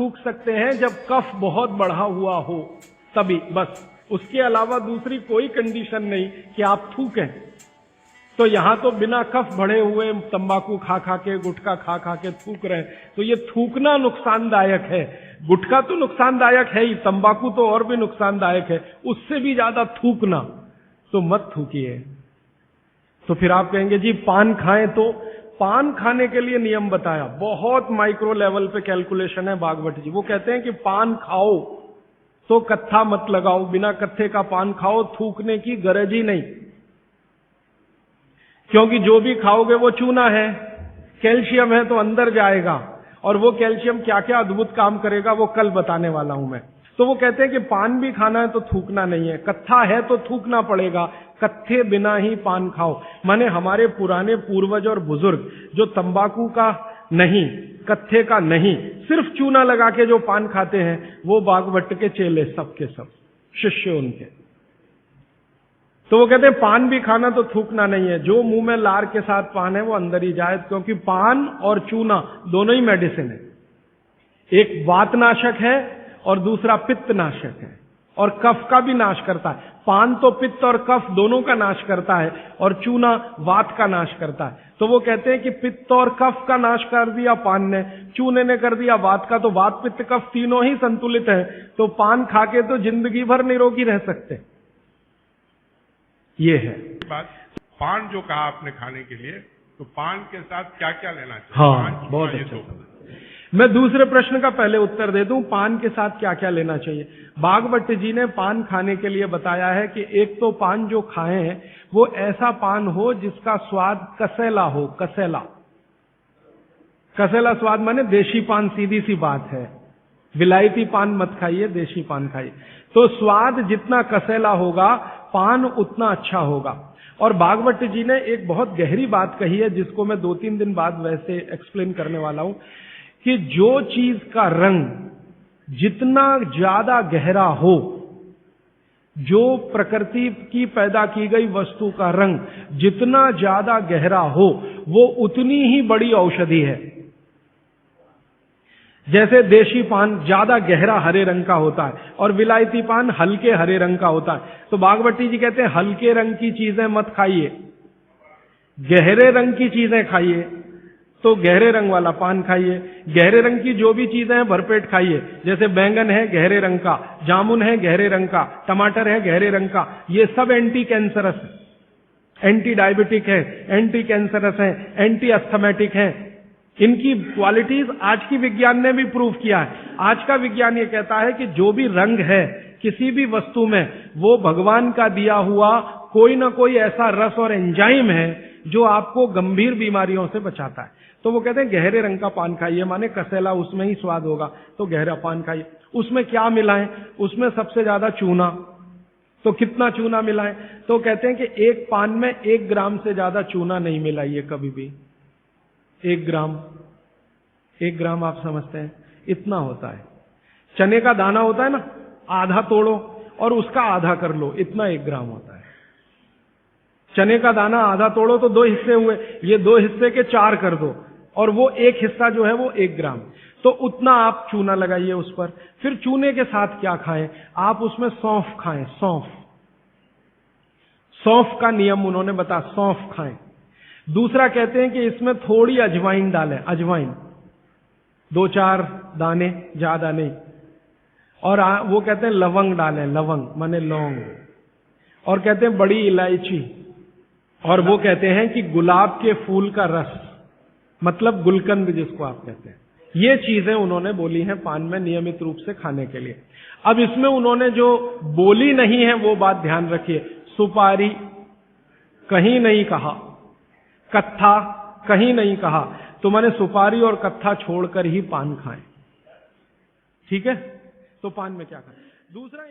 थूक सकते हैं जब कफ बहुत बढ़ा हुआ हो, तभी, बस। उसके अलावा दूसरी कोई कंडीशन नहीं कि आप थूकें। तो यहां तो बिना कफ बढ़े हुए तंबाकू खा खा के, गुटखा खा खा के थूक रहे हैं, तो ये थूकना नुकसानदायक है। गुटखा तो नुकसानदायक है ही, तंबाकू तो और भी नुकसानदायक है, उससे भी ज्यादा थूकना, तो मत थूकिए। तो फिर आप कहेंगे जी पान खाएं, तो पान खाने के लिए नियम बताया, बहुत माइक्रो लेवल पे कैलकुलेशन है भागवत जी। वो कहते हैं कि पान खाओ तो कत्था मत लगाओ, बिना कत्थे का पान खाओ, थूकने की गरज ही नहीं, क्योंकि जो भी खाओगे वो चूना है, कैल्शियम है तो अंदर जाएगा, और वो कैल्शियम क्या क्या अद्भुत काम करेगा वो कल बताने वाला हूं मैं। तो वो कहते हैं कि पान भी खाना है तो थूकना नहीं है, कत्था है तो थूकना पड़ेगा, कत्थे बिना ही पान खाओ। माने हमारे पुराने पूर्वज और बुजुर्ग जो तंबाकू का नहीं, कत्थे का नहीं, सिर्फ चूना लगा के जो पान खाते हैं, वो बागवट के चेले सब के सब शिष्य उनके। तो वो कहते हैं पान भी खाना तो थूकना नहीं है, जो मुंह में लार के साथ पान है वो अंदर ही जाए, क्योंकि पान और चूना दोनों ही मेडिसिन है। एक वातनाशक है और दूसरा पित्तनाशक है, और कफ का भी नाश करता है। पान तो पित्त और कफ दोनों का नाश करता है, और चूना वात का नाश करता है। तो वो कहते हैं कि पित्त और कफ का नाश कर दिया पान ने, चूने ने कर दिया वात का, तो वात पित्त कफ तीनों ही संतुलित है, तो पान खा के तो जिंदगी भर निरोगी रह सकते। ये है बात। पान जो कहा आपने खाने के लिए, तो पान के साथ क्या क्या लेना चाहिए? हाँ, बहुत अच्छा। मैं दूसरे प्रश्न का पहले उत्तर दे दूं, पान के साथ क्या क्या लेना चाहिए। भागवत जी ने पान खाने के लिए बताया है कि एक तो पान जो खाएं वो ऐसा पान हो जिसका स्वाद कसेला हो, कसेला। कसेला स्वाद माने देशी पान, सीधी सी बात है, विलायती पान मत खाइए, देशी पान खाइए। तो स्वाद जितना कसेला होगा, पान उतना अच्छा होगा। और भागवत जी ने एक बहुत गहरी बात कही है, जिसको मैं 2-3 दिन बाद वैसे एक्सप्लेन करने वाला हूं, कि जो चीज का रंग जितना ज्यादा गहरा हो, जो प्रकृति की पैदा की गई वस्तु का रंग जितना ज्यादा गहरा हो, वो उतनी ही बड़ी औषधि है। जैसे देशी पान ज्यादा गहरा हरे रंग का होता है और विलायती पान हल्के हरे रंग का होता है। तो भागवती जी कहते हैं हल्के रंग की चीजें मत खाइए, गहरे रंग की चीजें खाइए। तो गहरे रंग वाला पान खाइए, गहरे रंग की जो भी चीजें हैं भरपेट खाइए। जैसे बैंगन है गहरे रंग का, जामुन है गहरे रंग का, टमाटर है गहरे रंग का, ये सब एंटी कैंसरस है, एंटी डायबिटिक है, एंटी कैंसरस है, एंटी अस्थमेटिक है। इनकी क्वालिटीज आज की विज्ञान ने भी प्रूव किया है। आज का विज्ञान ये कहता है कि जो भी रंग है किसी भी वस्तु में, वो भगवान का दिया हुआ कोई ना कोई ऐसा रस और एंजाइम है जो आपको गंभीर बीमारियों से बचाता है। तो वो कहते हैं गहरे रंग का पान खाइए, माने कसेला, उसमें ही स्वाद होगा, तो गहरा पान खाइए। उसमें क्या मिलाएं? उसमें सबसे ज्यादा चूना। तो कितना चूना मिलाएं? तो कहते हैं कि एक पान में 1 ग्राम से ज्यादा चूना नहीं मिलाइए कभी भी। 1 ग्राम आप समझते हैं इतना होता है। चने का दाना होता है ना, आधा तोड़ो और उसका आधा कर लो, इतना 1 ग्राम होता है। चने का दाना आधा तोड़ो तो 2 हिस्से हुए, ये 2 हिस्से के 4 कर दो, और वो 1 हिस्सा जो है वो 1 ग्राम। तो उतना आप चूना लगाइए उस पर। फिर चूने के साथ क्या खाएं? आप उसमें सौंफ खाएं, सौंफ। सौंफ का नियम उन्होंने बताया, सौंफ खाएं। दूसरा कहते हैं कि इसमें थोड़ी अजवाइन डालें, अजवाइन 2-4 दाने, ज्यादा नहीं। और वो कहते हैं लवंग डालें, लवंग माने लौंग। और कहते हैं बड़ी इलायची। और वो कहते हैं कि गुलाब के फूल का रस, मतलब गुलकंद जिसको आप कहते हैं। ये चीजें उन्होंने बोली हैं पान में नियमित रूप से खाने के लिए। अब इसमें उन्होंने जो बोली नहीं है वो बात ध्यान रखिए। सुपारी कहीं नहीं कहा, कत्था कहीं नहीं कहा, तो मैंने सुपारी और कत्था छोड़कर ही पान खाएं। ठीक है? तो पान में क्या खाएं? दूसरा